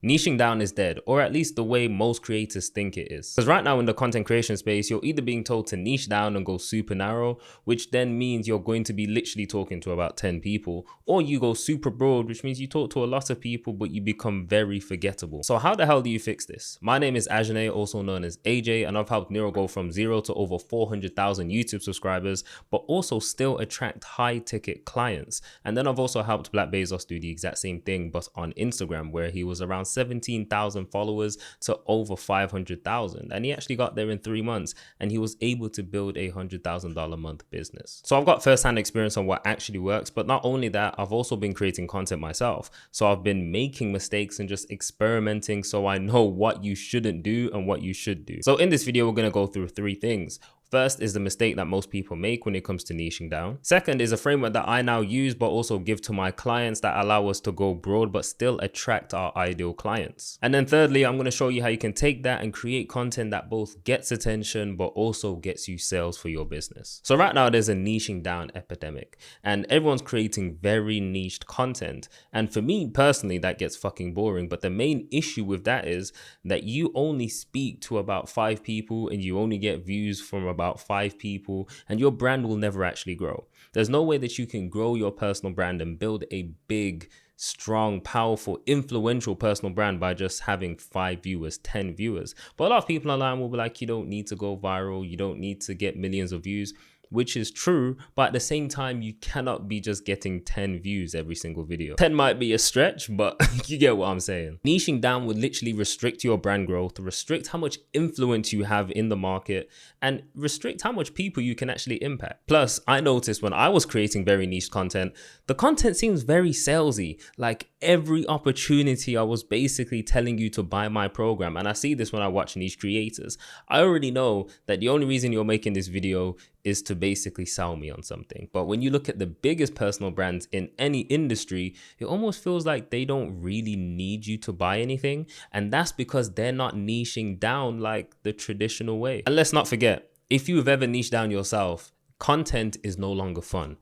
Niching down is dead, or at least the way most creators think it is. Because right now in the content creation space, you're either being told to niche down and go super narrow, which then means you're going to be literally talking to about 10 people, or you go super broad, which means you talk to a lot of people, but you become very forgettable. So how the hell do you fix this? My name is Ajane, also known as AJ, and I've helped Nero go from 0 to over 400,000 YouTube subscribers, but also still attract high ticket clients. And then I've also helped Black Bezos do the exact same thing, but on Instagram, where he was around 17,000 followers to over 500,000, and he actually got there in 3 months, and he was able to build a $100,000 a month business. So I've got first-hand experience on what actually works, but not only that, I've also been creating content myself. So I've been making mistakes and just experimenting, so I know what you shouldn't do and what you should do. So in this video, we're going to go through 3 things. First is the mistake that most people make when it comes to niching down. Second is a framework that I now use but also give to my clients that allow us to go broad but still attract our ideal clients. And then thirdly, I'm going to show you how you can take that and create content that both gets attention but also gets you sales for your business. So right now there's a niching down epidemic and everyone's creating very niched content. And for me personally, that gets fucking boring. But the main issue with that is that you only speak to about 5 people and you only get views from about 5 people, and your brand will never actually grow. There's no way that you can grow your personal brand and build a big, strong, powerful, influential personal brand by just having 5 viewers, 10 viewers. But a lot of people online will be like, you don't need to go viral, you don't need to get millions of views, which is true, but at the same time, you cannot be just getting 10 views every single video. 10 might be a stretch, but you get what I'm saying. Niching down would literally restrict your brand growth, restrict how much influence you have in the market, and restrict how much people you can actually impact. Plus, I noticed when I was creating very niche content, the content seems very salesy. Like every opportunity, I was basically telling you to buy my program. And I see this when I watch niche creators. I already know that the only reason you're making this video is to basically sell me on something. But when you look at the biggest personal brands in any industry, it almost feels like they don't really need you to buy anything. And that's because they're not niching down like the traditional way. And let's not forget, if you've ever niched down yourself, content is no longer fun.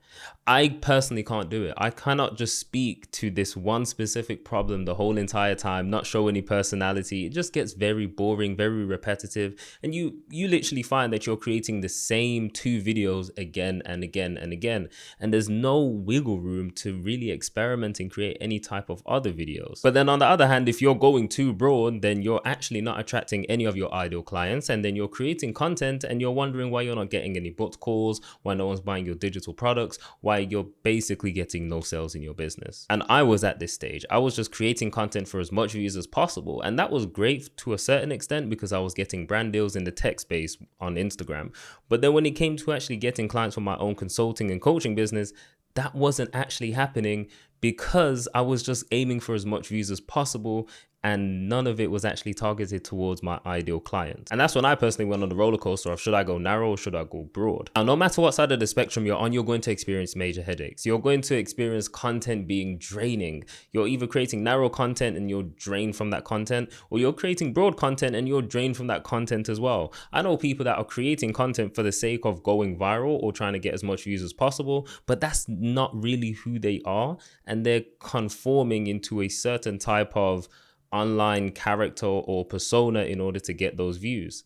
I personally can't do it. I cannot just speak to this one specific problem the whole entire time, not show any personality. It just gets very boring, very repetitive. And you literally find that you're creating the same 2 videos again and again and again. And there's no wiggle room to really experiment and create any type of other videos. But then on the other hand, if you're going too broad, then you're actually not attracting any of your ideal clients. And then you're creating content and you're wondering why you're not getting any booked calls, why no one's buying your digital products, why you're basically getting no sales in your business. And I was at this stage. I was just creating content for as much views as possible. And that was great to a certain extent because I was getting brand deals in the tech space on Instagram. But then when it came to actually getting clients for my own consulting and coaching business, that wasn't actually happening because I was just aiming for as much views as possible and none of it was actually targeted towards my ideal client. And that's when I personally went on the roller coaster of should I go narrow or should I go broad? Now, no matter what side of the spectrum you're on, you're going to experience major headaches. You're going to experience content being draining. You're either creating narrow content and you're drained from that content, or you're creating broad content and you're drained from that content as well. I know people that are creating content for the sake of going viral or trying to get as much views as possible, but that's not really who they are. And they're conforming into a certain type of online character or persona in order to get those views.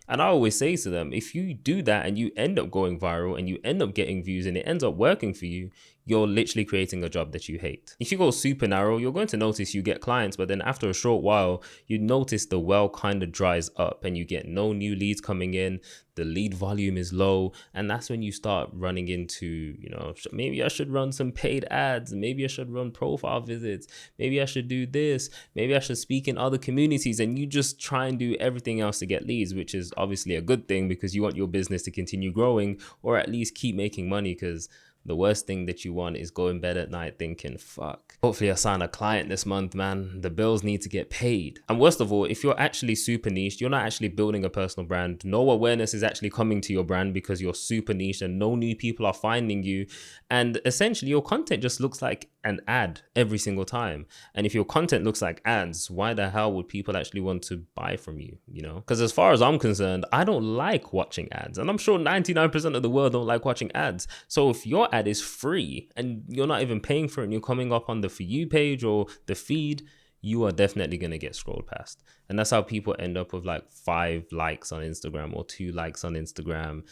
And I always say to them, if you do that and you end up going viral and you end up getting views and it ends up working for you, you're literally creating a job that you hate. If you go super narrow, you're going to notice you get clients, but then after a short while, you notice the well kind of dries up and you get no new leads coming in. The lead volume is low. And that's when you start running into, you know, maybe I should run some paid ads. Maybe I should run profile visits. Maybe I should do this. Maybe I should speak in other communities. And you just try and do everything else to get leads, which is obviously a good thing because you want your business to continue growing or at least keep making money, because the worst thing that you want is going bed at night thinking, fuck, hopefully I sign a client this month, man. The bills need to get paid. And worst of all, if you're actually super niche, you're not actually building a personal brand. No awareness is actually coming to your brand because you're super niche and no new people are finding you. And essentially your content just looks like an ad every single time. And if your content looks like ads, why the hell would people actually want to buy from you, you know? Because as far as I'm concerned, I don't like watching ads. And I'm sure 99% of the world don't like watching ads. So if your ad is free and you're not even paying for it and you're coming up on the For You page or the feed, you are definitely going to get scrolled past. And that's how people end up with like 5 likes on Instagram or 2 likes on Instagram,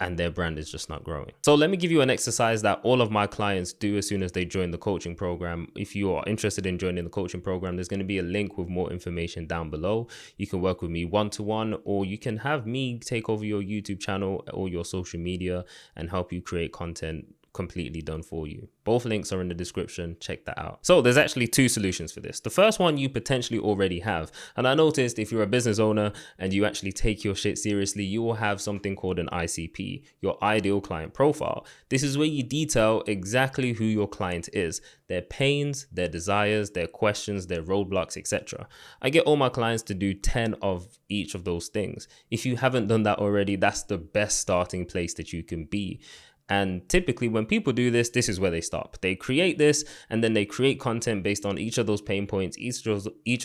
and their brand is just not growing. So let me give you an exercise that all of my clients do as soon as they join the coaching program. If you are interested in joining the coaching program, there's going to be a link with more information down below. You can work with me one-to-one, or you can have me take over your YouTube channel or your social media and help you create content completely done for you. Both links are in the description. Check that out. So there's actually 2 solutions for this. The first one you potentially already have. And I noticed if you're a business owner and you actually take your shit seriously, you will have something called an ICP, your ideal client profile. This is where you detail exactly who your client is, their pains, their desires, their questions, their roadblocks, etc. I get all my clients to do 10 of each of those things. If you haven't done that already, that's the best starting place that you can be. And typically when people do this, this is where they stop. They create this and then they create content based on each of those pain points, each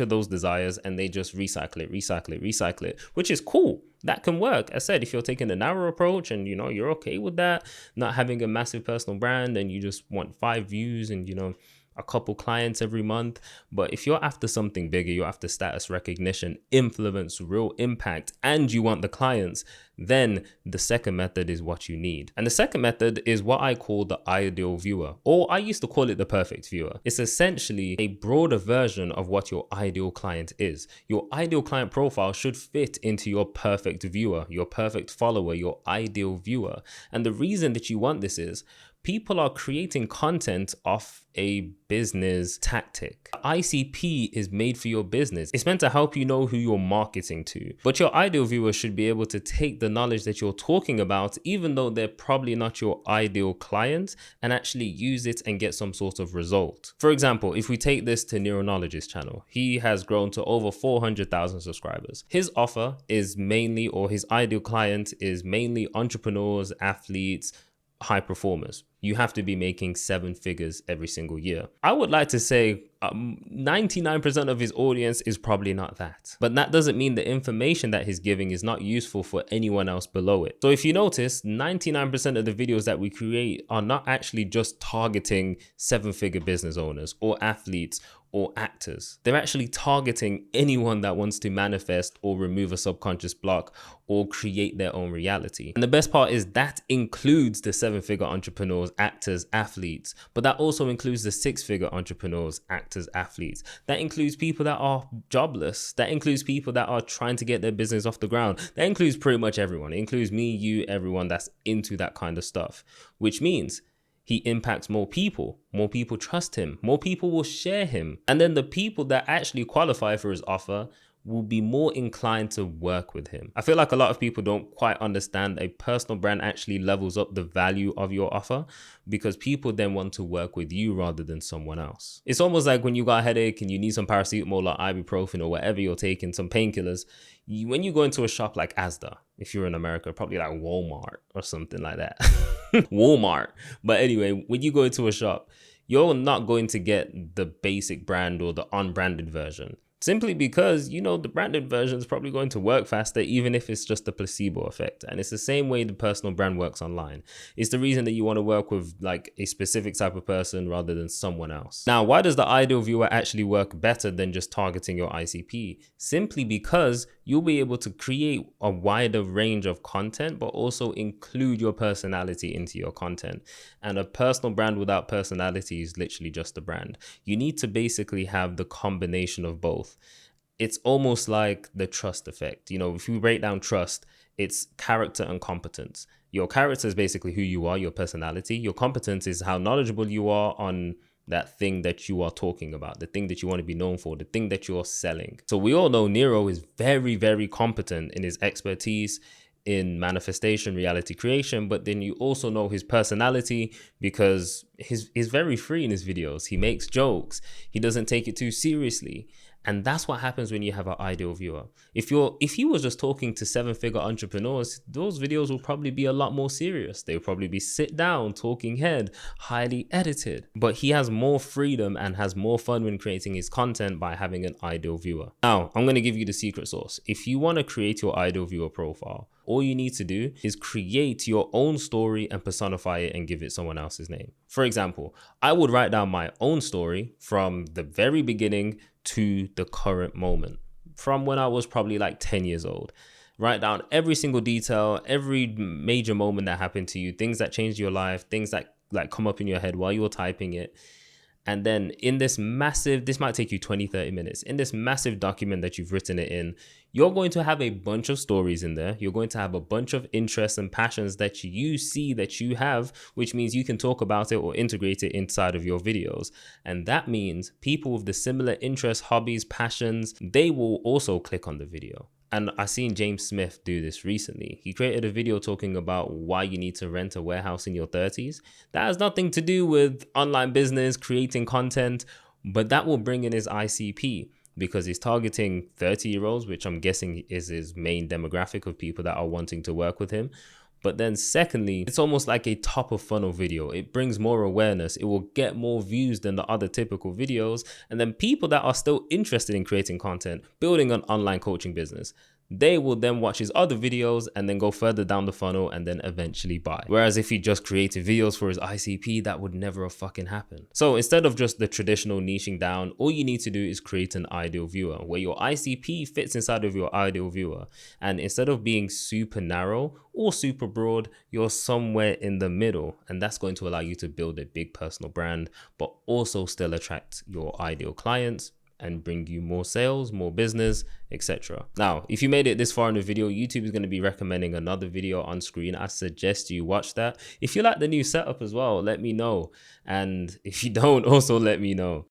of those desires, and they just recycle it, which is cool. That can work. I said, if you're taking the narrow approach and, you're okay with that, not having a massive personal brand and you just want 5 views and, a couple clients every month. But if you're after something bigger, you're after status recognition, influence, real impact, and you want the clients, then the second method is what you need. And the second method is what I call the ideal viewer, or I used to call it the perfect viewer. It's essentially a broader version of what your ideal client is. Your ideal client profile should fit into your perfect viewer, your perfect follower, your ideal viewer. And the reason that you want this is people are creating content off a business tactic. ICP is made for your business. It's meant to help you know who you're marketing to. But your ideal viewer should be able to take the knowledge that you're talking about, even though they're probably not your ideal client, and actually use it and get some sort of result. For example, if we take this to Neuroknowledge's channel, he has grown to over 400,000 subscribers. His offer is mainly, or his ideal client is mainly entrepreneurs, athletes, high performers. You have to be making 7 figures every single year. I would like to say 99% of his audience is probably not that. But that doesn't mean the information that he's giving is not useful for anyone else below it. So if you notice, 99% of the videos that we create are not actually just targeting 7-figure business owners or athletes or actors. They're actually targeting anyone that wants to manifest or remove a subconscious block or create their own reality. And the best part is that includes the 7-figure entrepreneurs, actors, athletes, but that also includes the 6-figure entrepreneurs, actors, athletes. That includes people that are jobless. That includes people that are trying to get their business off the ground. That includes pretty much everyone. It includes me, you, everyone that's into that kind of stuff, which means he impacts more people trust him, more people will share him. And then the people that actually qualify for his offer will be more inclined to work with him. I feel like a lot of people don't quite understand a personal brand actually levels up the value of your offer, because people then want to work with you rather than someone else. It's almost like when you got a headache and you need some paracetamol or ibuprofen or whatever you're taking, some painkillers, when you go into a shop like Asda, if you're in America, probably like Walmart or something like that. Walmart. But anyway, when you go into a shop, you're not going to get the basic brand or the unbranded version. Simply because, the branded version is probably going to work faster, even if it's just a placebo effect. And it's the same way the personal brand works online. It's the reason that you want to work with like a specific type of person rather than someone else. Now, why does the ideal viewer actually work better than just targeting your ICP? Simply because you'll be able to create a wider range of content, but also include your personality into your content. And a personal brand without personality is literally just a brand. You need to basically have the combination of both. It's almost like the trust effect. If we break down trust, it's character and competence. Your character is basically who you are, your personality. Your competence is how knowledgeable you are on that thing that you are talking about, the thing that you want to be known for, the thing that you're selling. So we all know Nero is very, very competent in his expertise in manifestation, reality creation, but then you also know his personality because he's very free in his videos. He makes jokes. He doesn't take it too seriously. And that's what happens when you have an ideal viewer. If he was just talking to 7-figure entrepreneurs, those videos will probably be a lot more serious. They'll probably be sit down, talking head, highly edited. But he has more freedom and has more fun when creating his content by having an ideal viewer. Now, I'm going to give you the secret sauce. If you want to create your ideal viewer profile, all you need to do is create your own story and personify it and give it someone else's name. For example, I would write down my own story from the very beginning to the current moment from when I was probably like 10 years old. Write down every single detail, every major moment that happened to you, things that changed your life, things that like come up in your head while you were typing it. And then in this massive, this might take you 20, 30 minutes. In this massive document that you've written it in, you're going to have a bunch of stories in there. You're going to have a bunch of interests and passions that you see that you have, which means you can talk about it or integrate it inside of your videos. And that means people with the similar interests, hobbies, passions, they will also click on the video. And I seen James Smith do this recently. He created a video talking about why you need to rent a warehouse in your 30s. That has nothing to do with online business, creating content, but that will bring in his ICP because he's targeting 30-year-olds, which I'm guessing is his main demographic of people that are wanting to work with him. But then secondly, it's almost like a top of funnel video. It brings more awareness. It will get more views than the other typical videos. And then people that are still interested in creating content, building an online coaching business, they will then watch his other videos and then go further down the funnel and then eventually buy. Whereas if he just created videos for his ICP, that would never have fucking happened. So instead of just the traditional niching down, all you need to do is create an ideal viewer where your ICP fits inside of your ideal viewer. And instead of being super narrow or super broad, you're somewhere in the middle. And that's going to allow you to build a big personal brand, but also still attract your ideal clients and bring you more sales, more business, etc. Now, if you made it this far in the video, YouTube is going to be recommending another video on screen. I suggest you watch that. If you like the new setup as well, let me know. And if you don't, also let me know.